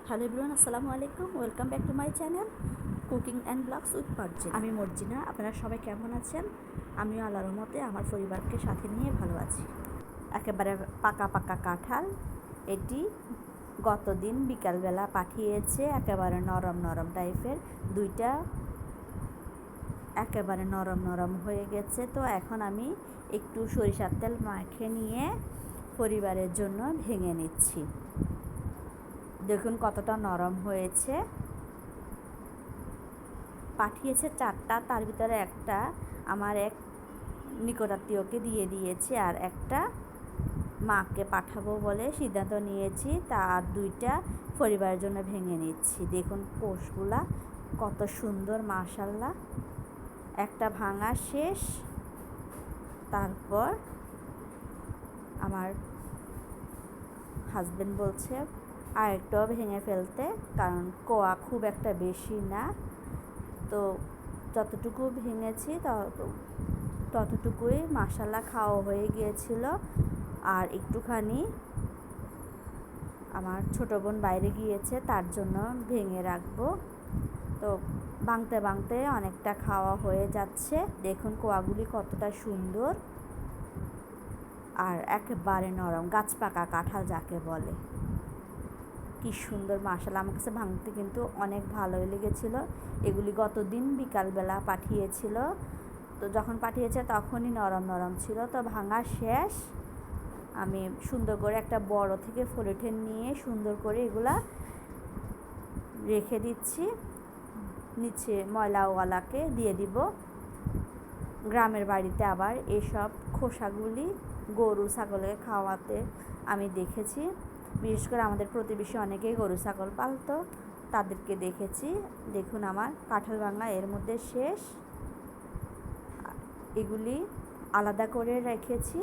Hello everyone, আসসালামু আলাইকুম। Welcome back to my channel cooking and blogs with Marjina. আমি মর্জিনা। আপনারা সবাই কেমন আছেন? আমিও আল্লাহর রহমতে আমার পরিবারকে সাথে নিয়ে ভালো আছি। একেবারে পাকা পাকা কাঁঠাল, এটি গতদিন বিকালবেলা পাঠিয়েছে। একেবারে নরম নরম টাইপের, দুইটা একেবারে নরম নরম হয়ে গেছে। তো এখন আমি একটু সরিষার তেল মাখে নিয়ে পরিবারের জন্য ভেঙে নিচ্ছি। দেখুন কতটা নরম হয়েছে। পাঠিয়েছে 4টা, তার ভিতরে একটা আমার এক নিকটাত্মীয়কে দিয়ে দিয়েছি, আর একটা মাকে পাঠাবো বলে সিদ্ধান্ত নিয়েছি। তার 2টা পরিবারের জন্য ভেঙে নিচ্ছি। দেখুন কোষগুলা কত সুন্দর, মাশাআল্লাহ। একটা ভাঙা শেষ। তারপর আমার হাজবেন্ড বলছে আরেকটাও ভেঙে ফেলতে, কারণ কোয়া খুব একটা বেশি না। তো যতটুকু ভেঙেছি ততটুকুই মাশাআল্লাহ খাওয়া হয়ে গিয়েছিল। আর একটুখানি আমার ছোটো বোন বাইরে গিয়েছে, তার জন্য ভেঙে রাখবো। তো ভাঙতে ভাঙতে অনেকটা খাওয়া হয়ে যাচ্ছে। দেখুন কোয়াগুলি কতটা সুন্দর আর একেবারে নরম, গাছ পাকা কাঁঠাল যাকে বলে। কি সুন্দর মাশাআল্লাহ। আমার কাছে ভাঙতে কিন্তু অনেক ভালোই লেগেছিল। এগুলি গতদিন বিকালবেলা পাঠিয়েছিল। তো যখন পাঠিয়েছে তখনই নরম নরম ছিল। তো ভাঙা শেষ। আমি সুন্দর করে একটা বড় থেকে পলিথিন নিয়ে সুন্দর করে এগুলা রেখে দিচ্ছি। নিচে ময়লাওয়ালাকে দিয়ে দিব। গ্রামের বাড়িতে আবার এসব খোসাগুলি গরু ছাগলকে খাওয়াতে আমি দেখেছি। বিশেষ করে আমাদের প্রতিবেশী অনেকেই গরু ছাগল পালতো, তাদেরকে দেখেছি। দেখুন আমার কাঁঠাল ভাঙা এর মধ্যে শেষ। এগুলি আলাদা করে রেখেছি,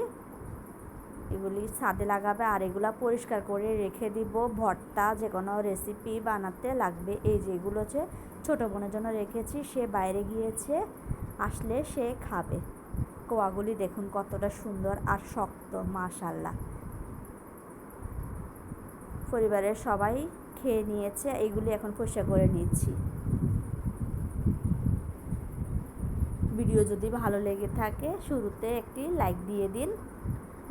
এগুলি ছাদে লাগাবে। আর এগুলা পরিষ্কার করে রেখে দিব ভর্তা যে কোনো রেসিপি বানাতে লাগবে। এই যেগুলো হচ্ছে ছোটো বোনের জন্য রেখেছি, সে বাইরে গিয়েছে, আসলে সে খাবে। কোয়াগুলি দেখুন কতটা সুন্দর আর শক্ত, মাশাআল্লাহ। পরিবারের সবাই খেয়ে নিয়েছে। এগুলি এখন পরিষ্কার করে নিচ্ছি। ভিডিও যদি ভালো লেগে থাকে শুরুতে একটি লাইক দিয়ে দিন।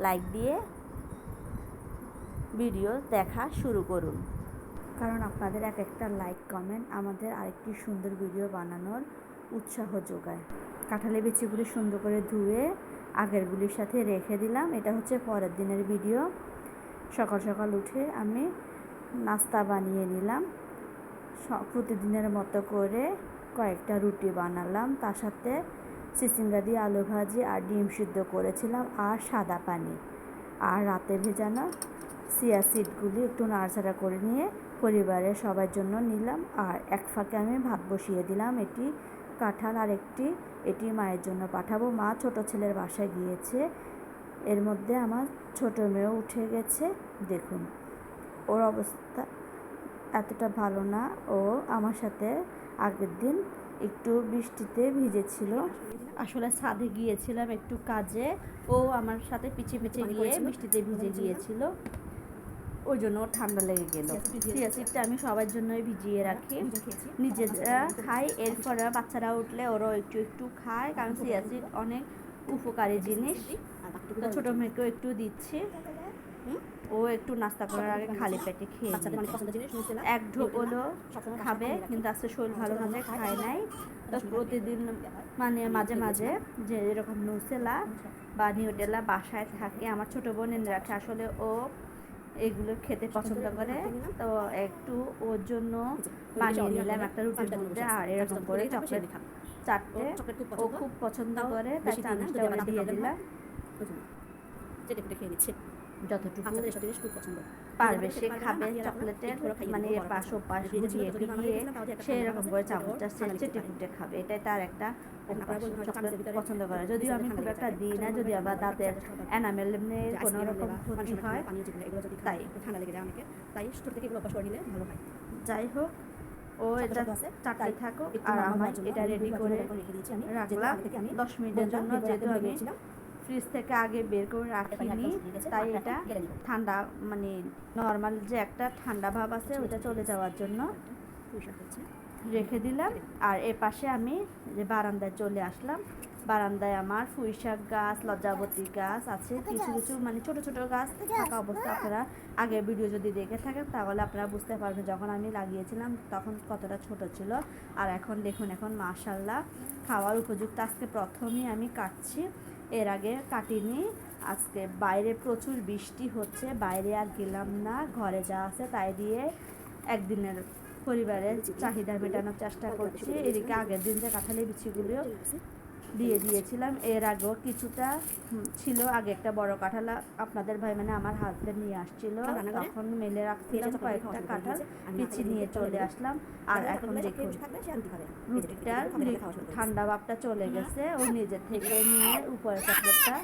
লাইক দিয়ে ভিডিও দেখা শুরু করুন, কারণ আপনাদের এক একটা লাইক কমেন্ট আমাদের আরেকটি সুন্দর ভিডিও বানানোর উৎসাহ যোগায়। কাঁঠালের বিচিগুলি সুন্দর করে ধুয়ে আগেরগুলির সাথে রেখে দিলাম। এটা হচ্ছে পরের দিনের ভিডিও। সকাল সকাল উঠে আমি নাস্তা বানিয়ে নিলাম। প্রতিদিনের মতো করে কয়েকটা রুটি বানালাম, তার সাথে চিচিঙ্গা দিয়ে আলু ভাজি আর ডিম সিদ্ধ করেছিলাম, আর সাদা পানি। আর রাতে ভেজানো চিয়া সিডগুলি একটু নাড়াচাড়া করে নিয়ে পরিবারের সবার জন্য নিলাম। আর এক ফাঁকে আমি ভাত বসিয়ে দিলাম। এটি কাঁঠাল, আর এটি মায়ের জন্য পাঠাবো। মা ছোট ছেলের বাসায় গিয়েছে। এর মধ্যে আমার ছোট মেয়েও উঠে গেছে। দেখুন ওর অবস্থা এতটা ভালো না। ও আমার সাথে আগের দিন একটু বৃষ্টিতে ভিজেছিল। আসলে ছাদে গিয়েছিলাম একটু কাজে, ও আমার সাথে পিছিয়ে পিছিয়ে গিয়ে বৃষ্টিতে ভিজে গিয়েছিল। ওই জন্য ওর ঠান্ডা লেগে গেল। চিয়া সিডটা আমি সবার জন্যই ভিজিয়ে রাখি, নিজেরা খাই, এরপরে বাচ্চারা উঠলে ওরাও একটু একটু খায়, কারণ চিয়া সিড অনেক উপকারী জিনিস। তো ছোটো মেয়েকেও একটু দিচ্ছি। ও একটু নাস্তা করার আগে খালি পেটে খেয়ে এক ঢোক হলো খাবে, কিন্তু আজকে শরীর ভালো না, খায় নাই। তো প্রতিদিন মানে মাঝে মাঝে যে এরকম নুসেলা বা নিউটেলা বাসায় থাকে, আমার ছোটো বোন এনে রাখে। আসলে ও এগুলো খেতে পছন্দ করে, তো একটু ওর জন্য বানিয়ে নিলাম একটা রুটির মধ্যে। আর এরকম করে চকলেট 4টে ও খুব পছন্দ করে, তাই চানাচটা ওরা দিয়ে দিলাম। খেয়ে নিচ্ছে যতটুকু পারবে সে খাবে। চকলেটের মানে পাশ ও পাশ ঘুরিয়ে ঘুরিয়ে সেরকম করে চামচটা চেটে ফুটে খাবে। এটাই তার একটা চকলেট পছন্দ করে। যদিও আমি খুব একটা দিই না, যদি আবার দাঁতের এনামেলের কোনো রকম ক্ষতি হয়, তাই ঠান্ডা লেগে যায় অনেকে, তাই ছোট থেকে এগুলো অভ্যাস করে নিলে ভালো হয়। যাই হোক, ও এটা 4টে থাকুক, আর আমার এটা রেডি করে রাখলাম 10 মিনিটের জন্য, যেহেতু আমি ফ্রিজ থেকে আগে বের করে রাখিনি, তাই এটা ঠান্ডা মানে নর্মাল যে একটা ঠান্ডা ভাব আছে ওটা চলে যাওয়ার জন্য রেখে দিলাম। আর এ পাশে আমি যে বারান্দায় চলে আসলাম। বারান্দায় আমার পুঁইশাক গাছ, লজ্জাবতী গাছ আছে, কিছু কিছু মানে ছোট ছোট গাছ থাকা অবস্থা। আপনারা আগের ভিডিও যদি দেখে থাকেন তাহলে আপনারা বুঝতে পারবেন যখন আমি লাগিয়েছিলাম তখন কতটা ছোট ছিল। আর এখন দেখুন, এখন মাশাআল্লাহ খাওয়ার উপযুক্ত। আজকে প্রথমেই আমি কাটছি, এর আগে কাটিনি। আজকে বাইরে প্রচুর বৃষ্টি হচ্ছে, বাইরে আর গেলাম না, ঘরে যা আছে তাই দিয়ে একদিনের পরিবারের চাহিদা মেটানোর চেষ্টা করছি। এদিকে আগের দিন যে কাঁঠালের বিচিগুলো দিয়ে দিয়েছিলাম, এর আগেও কিছুটা ছিল। আগে একটা বড় কাঁঠাল আপনাদের ভাই মানে আমার হাজবেন্ড নিয়ে আসছিল, তখন মেলে রাখছিলাম কয়েকটা কাঁঠাল, বিচি নিয়ে চলে আসলাম। আর এখন দেখুন রুটিটার ঠান্ডা ভাবটা চলে গেছে, ও নিজে থেকে নিয়ে উপরে চকলেটটা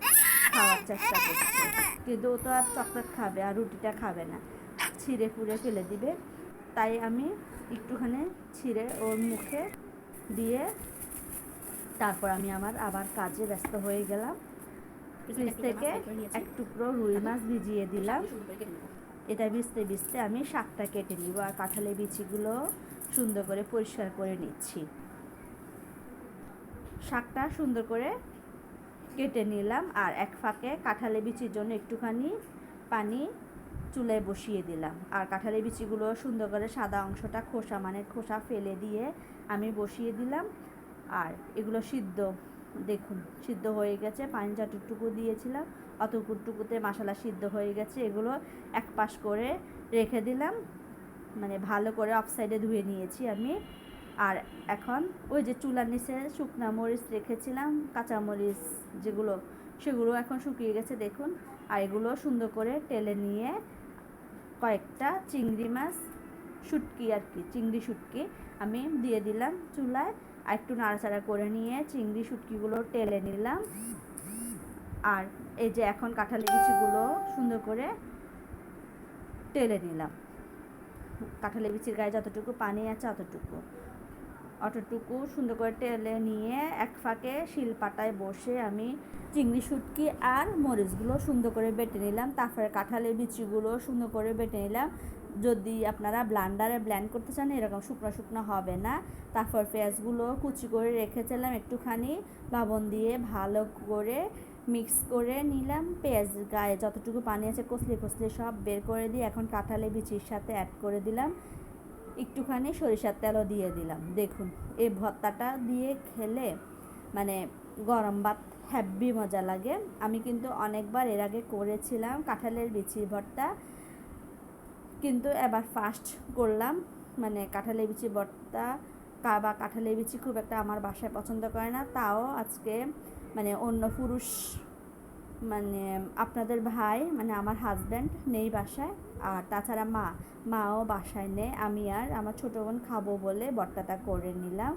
খাওয়ার চেষ্টা করছে, কিন্তু ও তো আর চকলেট খাবে আর রুটিটা খাবে না, ছিঁড়ে ফুঁড়ে ফেলে দিবে। তাই আমি একটুখানি ছিঁড়ে ওর মুখে দিয়ে তারপর আমি আমার আবার কাজে ব্যস্ত হয়ে গেলাম। ফ্রিজ থেকে এক টুকরো রুই মাছ ভিজিয়ে দিলাম। এটা ভিজতে ভিজতে আমি শাকটা কেটে নিব, আর কাঁঠালের বিচিগুলো সুন্দর করে পরিষ্কার করে নিচ্ছি। শাকটা সুন্দর করে কেটে নিলাম, আর এক ফাঁকে কাঁঠালের বিচির জন্য একটুখানি পানি চুলায় বসিয়ে দিলাম। আর কাঁঠালের বিচিগুলো সুন্দর করে সাদা অংশটা খোসা মানে খোসা ফেলে দিয়ে আমি বসিয়ে দিলাম। আর এগুলো দেখুন সিদ্ধ হয়ে গেছে, পানি যতটুকু দিয়েছিলাম অতটুকুতে মশলা সিদ্ধ হয়ে গেছে। এগুলো এক পাশ করে রেখে দিলাম, মানে ভালো করে অফ সাইডে ধুয়ে নিয়েছি আমি। আর এখন ওই যে চুলার নিচে শুকনা মরিচ রেখেছিলাম, কাঁচামরিচ যেগুলো, সেগুলো এখন শুকিয়ে গেছে দেখুন। আর এগুলো সুন্দর করে টেলে নিয়ে কয়েকটা চিংড়ি মাছ শুটকি আর কি, চিংড়ি শুটকি আমি দিয়ে দিলাম চুলায়। আর একটু নাড়াচাড়া করে নিয়ে চিংড়ি শুটকিগুলো টেলে নিলাম। আর এই যে এখন কাঁঠালের বিচিগুলো সুন্দর করে টেলে নিলাম। কাঁঠালের বিচির গায়ে যতটুকু পানি আছে অতটুকু সুন্দর করে টেলে নিয়ে এক ফাঁকে শিলপাটায় বসে আমি চিংড়ি শুটকি আর মরিচগুলো সুন্দর করে বেটে নিলাম। তারপরে কাঁঠালের বিচিগুলো সুন্দর করে বেটে নিলাম। যদি আপনারা ব্লান্ডারে ব্লেন্ড করতে চান এরকম শুকনো শুকনো হবে না। তারপর পেঁয়াজগুলো কুচি করে রেখেছিলাম, একটুখানি লবণ দিয়ে ভালো করে মিক্স করে নিলাম। পেঁয়াজ গায়ে যতটুকু পানি আছে কচলে কচলে সব বের করে দিয়ে এখন কাঁঠালের বিচির সাথে অ্যাড করে দিলাম, একটুখানি সরিষার তেলও দিয়ে দিলাম। দেখুন এই ভর্তাটা দিয়ে খেলে মানে গরম ভাত হ্যাভি মজা লাগে। আমি কিন্তু অনেকবার এর আগে করেছিলাম কাঁঠালের বিচির ভর্তা, কিন্তু এবার ফার্স্ট করলাম। মানে কাঁঠালের বিচি ভর্তা বা কাঁঠালের বিচি খুব একটা আমার বাসায় পছন্দ করে না, তাও আজকে মানে অন্য পুরুষ মানে আপনাদের ভাই মানে আমার হাজব্যান্ড নেই বাসায়, আর তাছাড়া মাও বাসায় নেই, আমি আর আমার ছোটো বোন খাবো বলে ভর্তাটা করে নিলাম।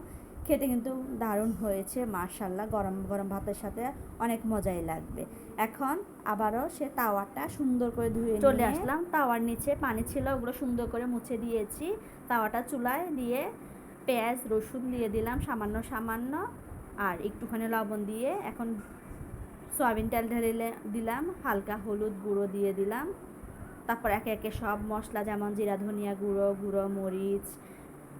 খেতে কিন্তু দারুণ হয়েছে মাশাআল্লাহ, গরম গরম ভাতের সাথে অনেক মজাই লাগবে। এখন আবারও সে তাওয়াটা সুন্দর করে ধুয়ে চলে আসলাম। তাওয়ার নিচে পানি ছিল, ওগুলো সুন্দর করে মুছে দিয়েছি। তাওয়াটা চুলায় দিয়ে পেঁয়াজ রসুন দিয়ে দিলাম সামান্য সামান্য, আর একটুখানি লবণ দিয়ে এখন সয়াবিন তেল ঢেলে দিলাম, হালকা হলুদ গুঁড়ো দিয়ে দিলাম। তারপর একে একে সব মশলা যেমন জিরা ধনিয়া গুঁড়ো মরিচ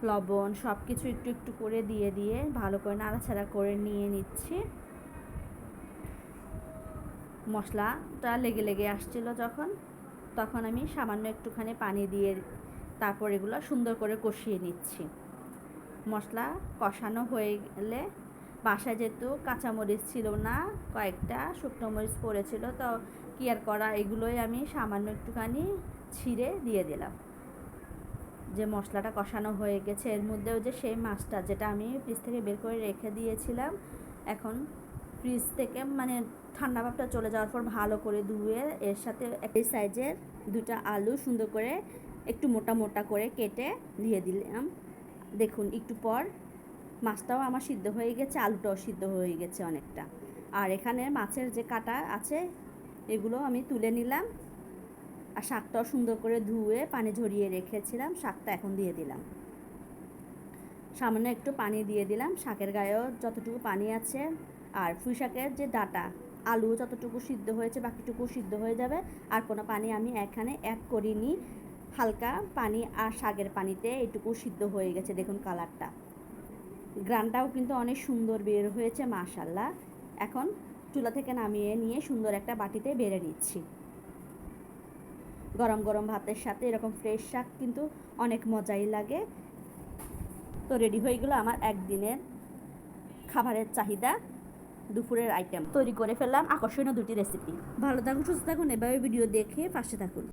লবণ সব কিছু একটু একটু করে দিয়ে ভালো করে নাড়াচাড়া করে নিয়ে নিচ্ছি। মশলাটা লেগে আসছিল তখন আমি সামান্য একটুখানি পানি দিয়ে তারপর এগুলো সুন্দর করে কষিয়ে নিচ্ছি। মশলা কষানো হয়ে গেলে বাসায় যেহেতু কাঁচামরিচ ছিল না, কয়েকটা শুকনো মরিচ পড়েছিল, তো কি আর করা, এগুলোই আমি সামান্য একটুখানি ছিঁড়ে দিয়ে দিলাম। যে মশলাটা কষানো হয়ে গেছে এর মধ্যেও যে সেই মাছটা যেটা আমি ফ্রিজ থেকে বের করে রেখে দিয়েছিলাম, এখন ফ্রিজ থেকে মানে ঠান্ডা ভাবটা চলে যাওয়ার পর ভালো করে ধুয়ে এর সাথে একই সাইজের দুটা আলু সুন্দর করে একটু মোটা মোটা করে কেটে দিয়ে দিলাম। দেখুন একটু পর মাছটাও আমার সিদ্ধ হয়ে গেছে, আলুটাও সিদ্ধ হয়ে গেছে অনেকটা। আর এখানে মাছের যে কাটা আছে এগুলো আমি তুলে নিলাম, আর শাকটাও সুন্দর করে ধুয়ে পানি ঝরিয়ে রেখেছিলাম, শাকটা এখন দিয়ে দিলাম। সামান্য একটু পানি দিয়ে দিলাম, শাকের গায়েও যতটুকু পানি আছে। আর পুঁই শাকের যে ডাঁটা আলু যতটুকু সিদ্ধ হয়েছে বাকিটুকু সিদ্ধ হয়ে যাবে। আর কোনো পানি আমি এখানে অ্যাড করিনি, হালকা পানি আর শাকের পানিতে এটুকু সিদ্ধ হয়ে গেছে। দেখুন কালারটা, গ্রানটাও কিন্তু অনেক সুন্দর বের হয়েছে মাশাআল্লাহ। এখন চুলা থেকে নামিয়ে নিয়ে সুন্দর একটা বাটিতে বেড়ে নিচ্ছি। গরম গরম ভাতের সাথে এরকম ফ্রেশ শাক কিন্তু অনেক মজাই লাগে। তো রেডি হয়ে গেল আমার একদিনের খাবারের চাহিদা, দুপুরের আইটেম তৈরি করে ফেললাম আকর্ষণীয় দুটি রেসিপি। ভালো থাকুন, সুস্থ থাকুন, এভাবে ভিডিও দেখে পাশে থাকুন।